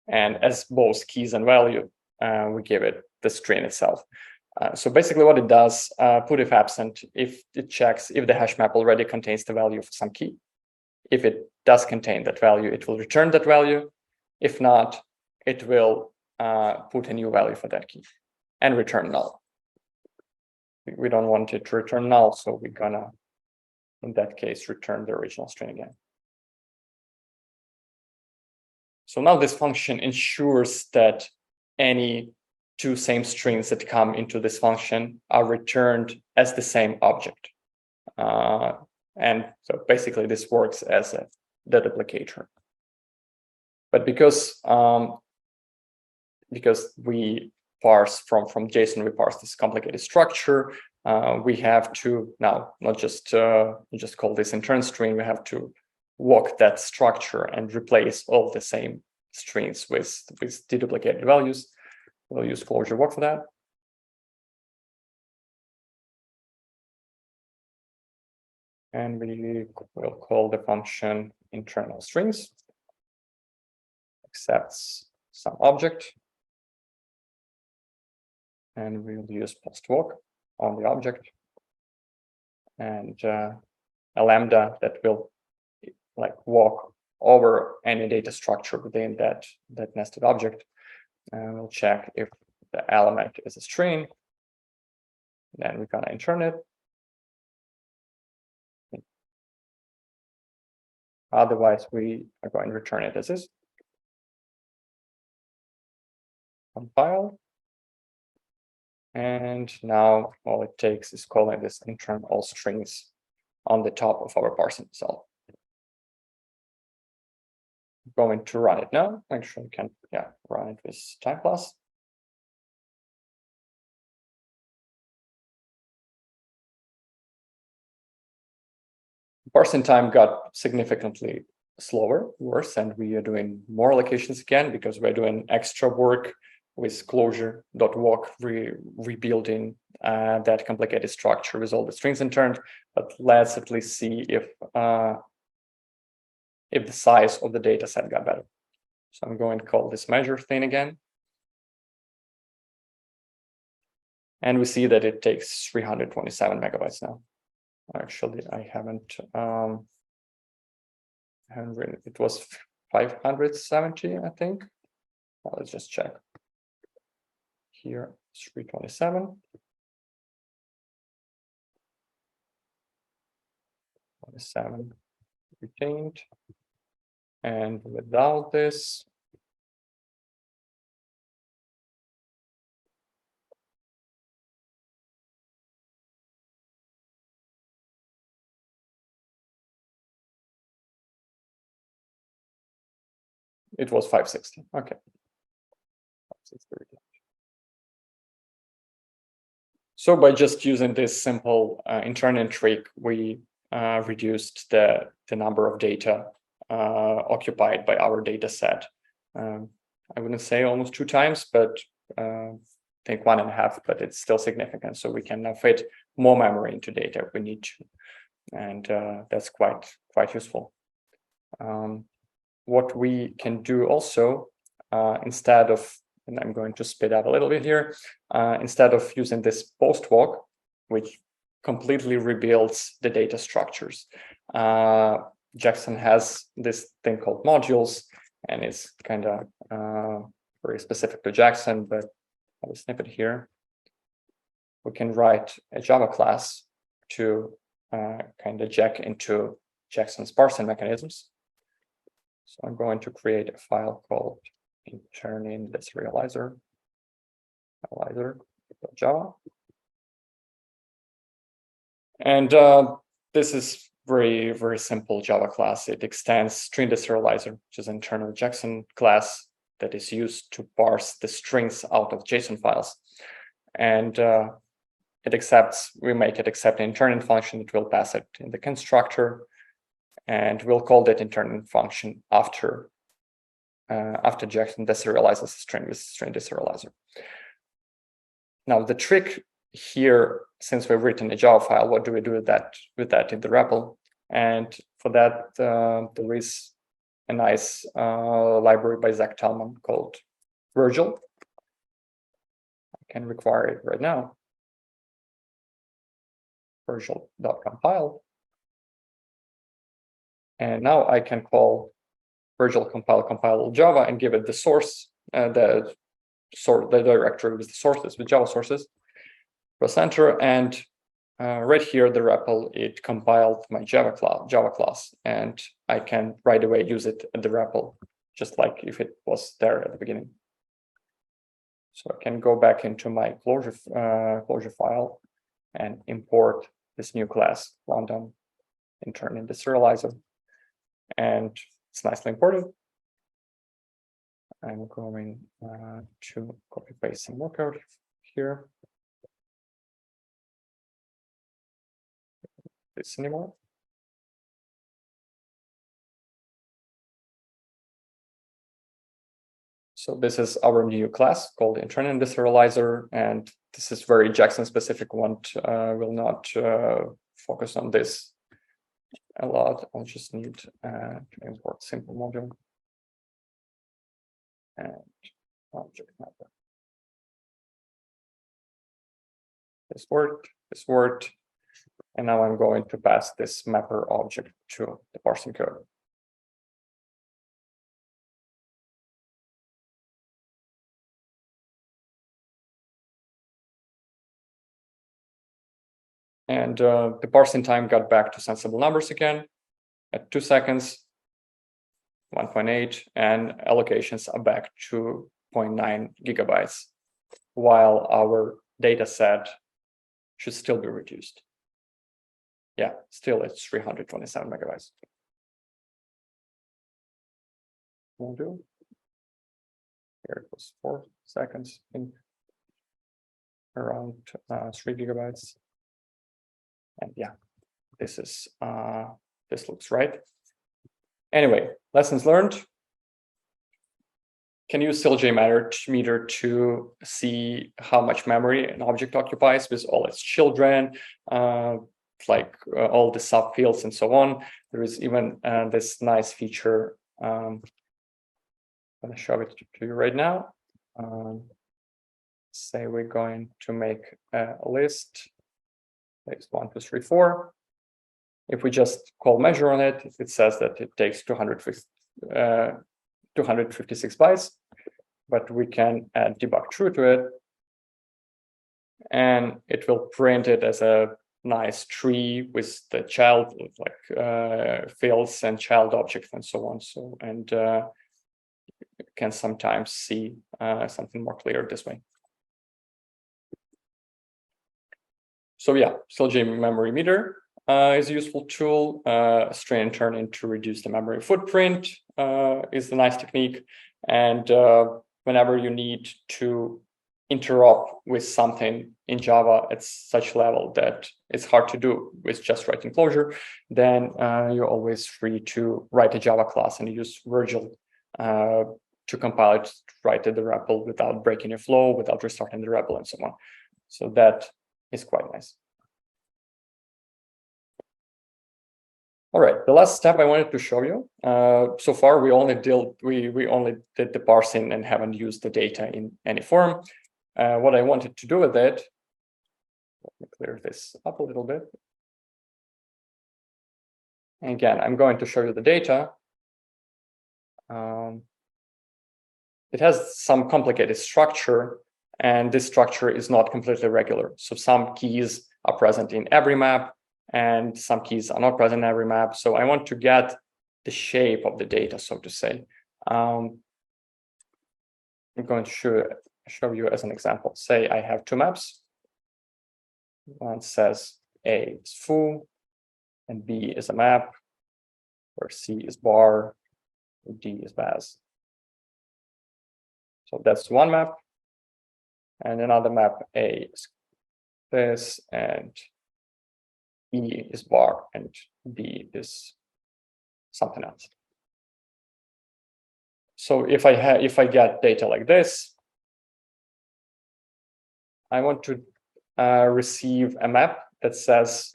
And as both keys and value, we give it the string itself. So basically what it does, put if absent, if it checks if the hash map already contains the value of some key. If it does contain that value, it will return that value. If not, it will put a new value for that key and return null. We don't want it to return null, so we're gonna, in that case, return the original string again. So now this function ensures that any two same strings that come into this function are returned as the same object. And so basically this works as a deduplicator. But because we parse from JSON, we parse this complicated structure, we have to now not just call this intern string. We have to walk that structure and replace all the same strings with deduplicated values. We'll use Clojure walk for that. And we will call the function internal strings, accepts some object, and we'll use post walk on the object, and a lambda that will walk over any data structure within that nested object, and we'll check if the element is a string. Then we're gonna intern it. Otherwise, we are going to return it as is. Compile. And now all it takes is calling this intern all strings on the top of our parsing cell. I'm going to run it now. Actually, we can run it with time plus. Parsing time got significantly worse, and we are doing more allocations again because we're doing extra work with Clojure.walk, rebuilding that complicated structure with all the strings interned. But let's at least see if the size of the data set got better. So I'm going to call this measure thing again. And we see that it takes 327 megabytes now. Actually, I haven't written. It was 570, I think. Well, let's just check. Here, 327. 27 retained. And without this, it was 560. Okay. 560. So by just using this simple interning trick, we reduced the number of data occupied by our data set. I wouldn't say almost 2 times, but I think 1.5, but it's still significant. So we can now fit more memory into data if we need to. And that's quite useful. What we can do also, instead of, and I'm going to speed up a little bit here, instead of using this post walk, which completely rebuilds the data structures, JSON has this thing called modules, and it's kind of very specific to JSON, but I have a snippet here. We can write a Java class to kind of jack into JSON's parsing mechanisms. So I'm going to create a file called interning this realizer, Java. And this is very simple Java class. It extends string deserializer, which is an internal JSON class that is used to parse the strings out of JSON files. And we make it accept an interning function. It will pass it in the constructor, and we'll call that interning function after JSON deserializes the string with string deserializer. Now the trick here, since we've written a Java file, what do we do with that in the REPL? And for that, there is a nice library by Zach Tallman called Virgil. I can require it right now. Virgil.compile. And now I can call Virgil compile Java and give it the source, the directory with the sources, with Java sources. Press enter, and right here, the REPL, it compiled my Java class, and I can right away use it at the REPL, just like if it was there at the beginning. So I can go back into my Clojure file and import this new class, London, and turn in the serializer. And it's nicely imported. I'm going to copy paste some more code here. this anymore. So this is our new class called Internal Deserializer, and this is very JSON specific one. Will not focus on this a lot. I'll just need to import simple module and object mapper. This worked, and now I'm going to pass this mapper object to the parsing code. And the parsing time got back to sensible numbers again at 2 seconds, 1.8, and allocations are back to 0.9 gigabytes, while our data set should still be reduced. Yeah, still it's 327 megabytes. Will do. Here it was 4 seconds in around 3 gigabytes. And yeah, this is this looks right. Anyway, lessons learned. Can use Clojure meter to see how much memory an object occupies with all its children, like all the subfields and so on. There is even this nice feature. I'm going to show it to you right now. Say we're going to make a list. Takes 1, 2, 3, 4. If we just call measure on it, it says that it takes 256 bytes, but we can add debug true to it, and it will print it as a nice tree with the child, like fields and child objects and so on. So, and you can sometimes see something more clear this way. So yeah, Clojure memory meter is a useful tool. Strain and turn in to reduce the memory footprint is a nice technique. And whenever you need to interop with something in Java at such level that it's hard to do with just writing Clojure, then you're always free to write a Java class and use Virgil to compile it right at the REPL without breaking your flow, without restarting the REPL and so on. So that is quite nice. All right, the last step I wanted to show you. So far, we only did the parsing and haven't used the data in any form. What I wanted to do with it, let me clear this up a little bit. And again, I'm going to show you the data. It has some complicated structure, and this structure is not completely regular. So some keys are present in every map, and some keys are not present in every map. So I want to get the shape of the data, so to say. I'm going to show you as an example. Say I have 2 maps. One says A is foo, and B is a map, where C is bar, and D is baz. So that's one map. And another map, A is this, and E is bar, and B is something else. So if I get data like this, I want to receive a map that says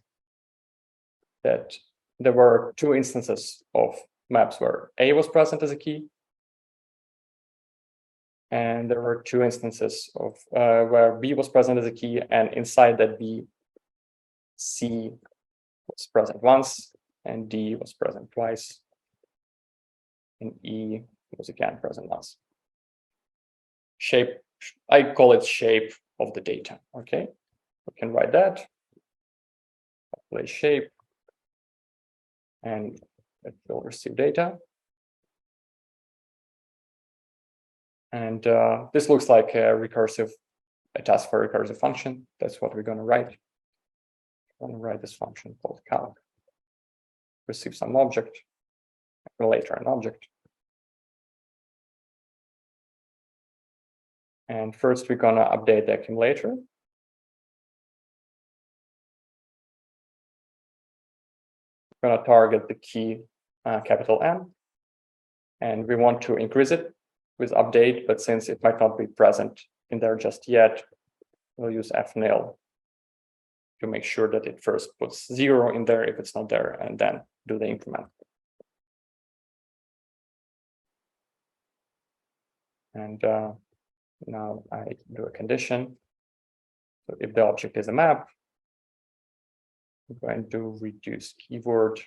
that there were 2 instances of maps where A was present as a key, and there were 2 instances of where B was present as a key, and inside that B, C was present once, and D was present twice, and E was again present once. Shape, I call it shape of the data. Okay, we can write that. Play shape, and it will receive data. And this looks like a task for a recursive function. That's what we're going to write. I'm going to write this function called calc. Receive some object, and later an object. And first, we're going to update the accumulator. going to target the key capital N, and we want to increase it with update, but since it might not be present in there just yet, we'll use fnil to make sure that it first puts 0 in there if it's not there, and then do the increment. And now I do a condition. So if the object is a map, I'm going to reduce keyword.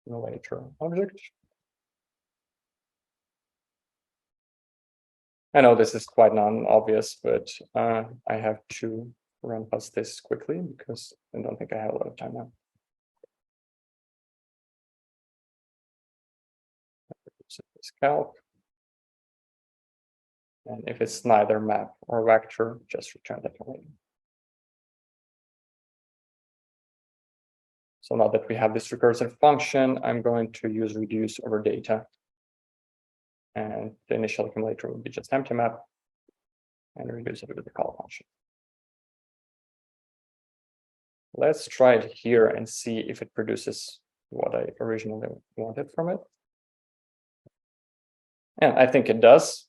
Later object. I know this is quite non-obvious, but I have to run past this quickly because I don't think I have a lot of time now. This calc. And if it's neither map or vector, just return that away. So now that we have this recursive function, I'm going to use reduce over data. And the initial accumulator will be just empty map, and reduce it with the call function. Let's try it here and see if it produces what I originally wanted from it. And I think it does.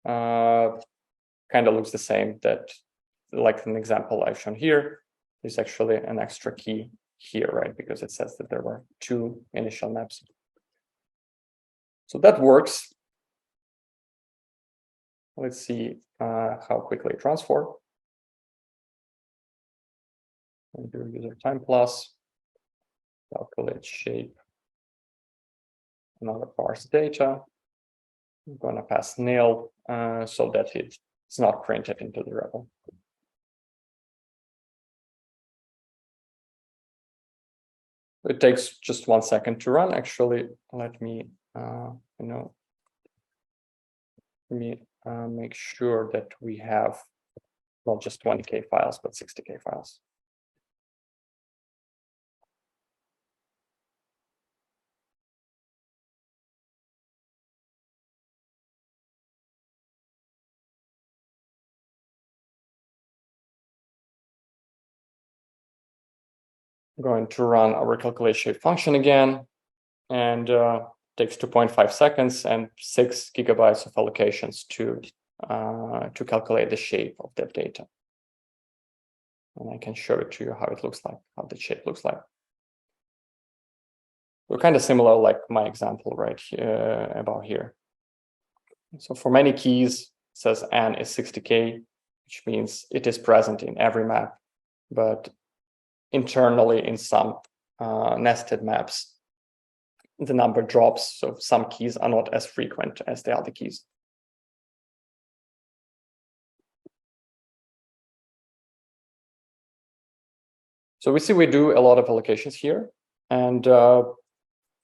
Kind of looks the same, that like an example I've shown here, there's actually an extra key here, right? Because it says that there were 2 initial maps. So that works. Let's see how quickly it transforms. And do user time plus, calculate shape, another parse data. I'm going to pass nil so that it's not printed into the REPL. It takes just 1 second to run. Actually, let me, make sure that we have not just 20K files, but 60K files. I'm going to run our calculate shape function again, and takes 2.5 seconds and 6 gigabytes of allocations to calculate the shape of that data. And I can show it to you how it looks like, how the shape looks like. We're kind of similar, like my example right here, about here. So for many keys, it says N is 60K, which means it is present in every map, but internally in some nested maps, the number drops, so some keys are not as frequent as the other keys. So we see we do a lot of allocations here, and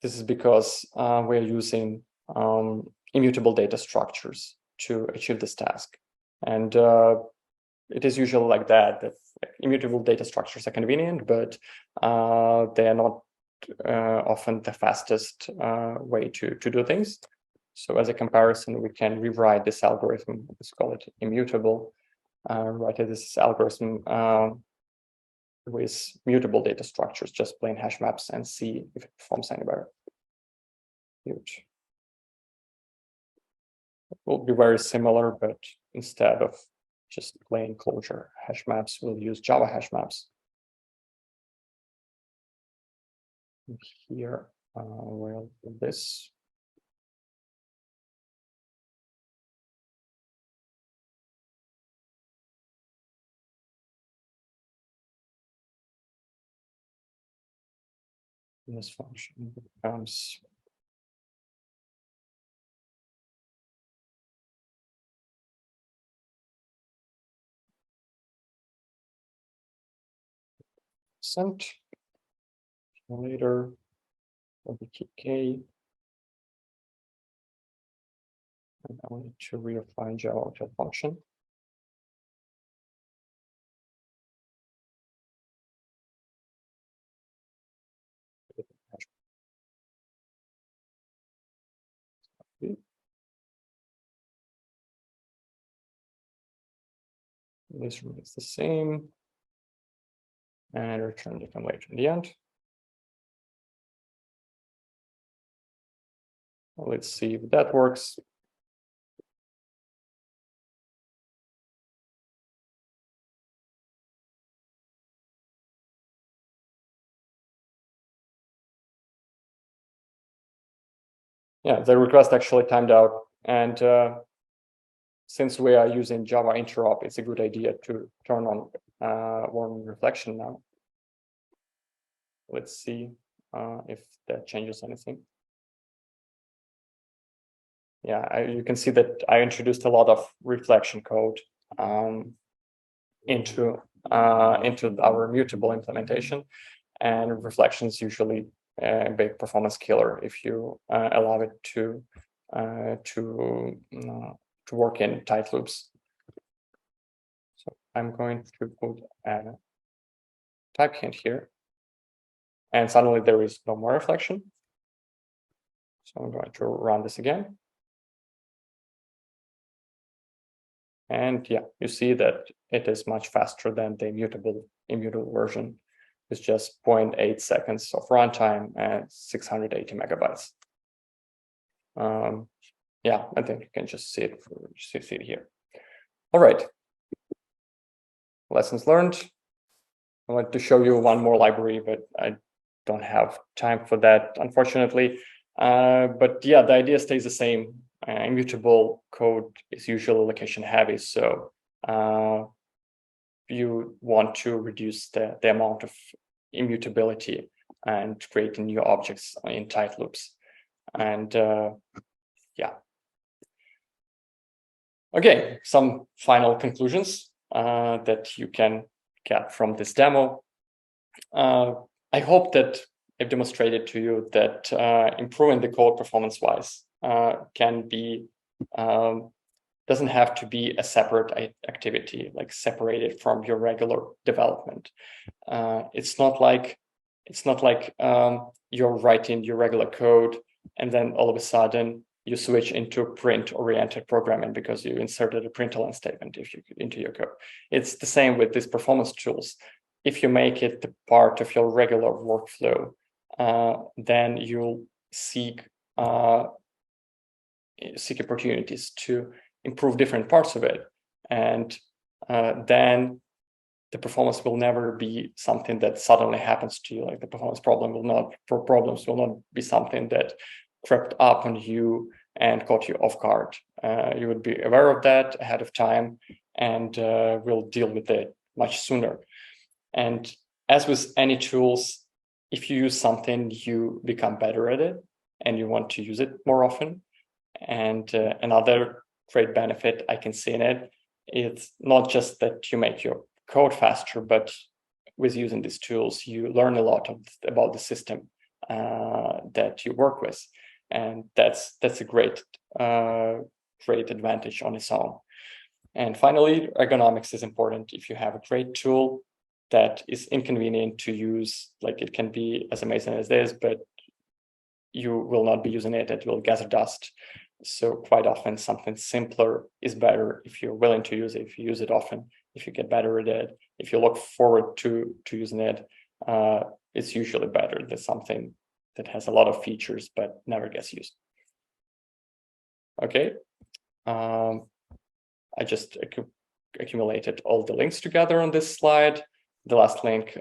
this is because we're using immutable data structures to achieve this task. And it is usually like that immutable data structures are convenient, but they are not often the fastest way to do things. So as a comparison, we can rewrite this algorithm, let's call it immutable, write this algorithm with mutable data structures, just plain hash maps, and see if it performs any better. Huge. It will be very similar, but instead of just plain Clojure hash maps, we'll use Java hash maps. And here, we'll do this. This function becomes sent. Later, will be k. And I need to redefine Java object function. This remains the same. And return the template in the end. Let's see if that works. Yeah, the request actually timed out. And since we are using Java interop, it's a good idea to turn on warming reflection now. Let's see if that changes anything. Yeah, you can see that I introduced a lot of reflection code into our mutable implementation, and reflections usually a big performance killer if you allow it to work in tight loops. So I'm going to put a type hint here, and suddenly there is no more reflection. So I'm going to run this again. And yeah, you see that it is much faster than the immutable version. It's just 0.8 seconds of runtime and 680 megabytes. Yeah, I think you can just see it here. All right. Lessons learned. I want to show you one more library, but I don't have time for that, unfortunately. But yeah, the idea stays the same. Immutable code is usually allocation heavy, so you want to reduce the amount of immutability and creating new objects in tight loops. And yeah. Okay, some final conclusions that you can get from this demo. I hope that I've demonstrated to you that improving the code performance-wise can be doesn't have to be a separate activity, like separated from your regular development. It's not like you're writing your regular code and then all of a sudden you switch into print-oriented programming because you inserted a println statement into your code. It's the same with these performance tools. If you make it the part of your regular workflow, then you'll seek opportunities to improve different parts of it, and then the performance will never be something that suddenly happens to you. Like the performance problems will not be something that crept up on you and caught you off guard. You would be aware of that ahead of time, and will deal with it much sooner. And as with any tools, if you use something, you become better at it, and you want to use it more often. And another great benefit I can see in it, it's not just that you make your code faster, but with using these tools, you learn a lot about the system that you work with, and that's a great advantage on its own. And finally, ergonomics is important. If you have a great tool that is inconvenient to use, like it can be as amazing as this, but you will not be using it, it will gather dust. So quite often something simpler is better if you're willing to use it, if you use it often, if you get better at it, if you look forward to using it, it's usually better than something that has a lot of features but never gets used. Okay, I just accumulated all the links together on this slide. The last link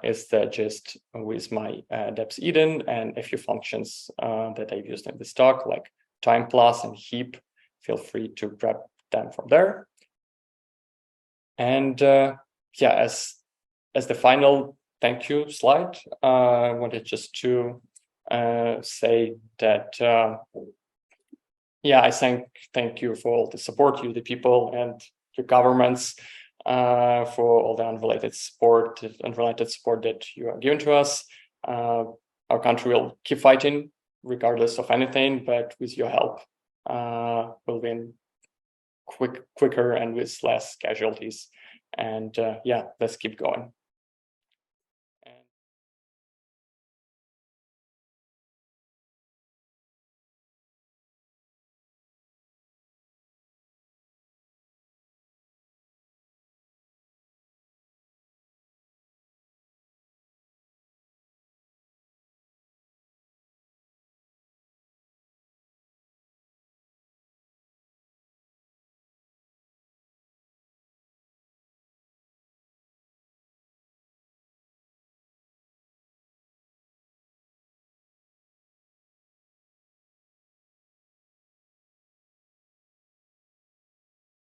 is the gist with my deps Eden and a few functions that I've used in this talk, like time plus and heap. Feel free to grab them from there. And yeah, as the final thank you slide, I wanted just to say that yeah, I thank you for all the support, you, the people, and your governments, for all the unrelated support that you are giving to us. Our country will keep fighting regardless of anything, but with your help, we'll win quicker and with less casualties. And yeah, let's keep going.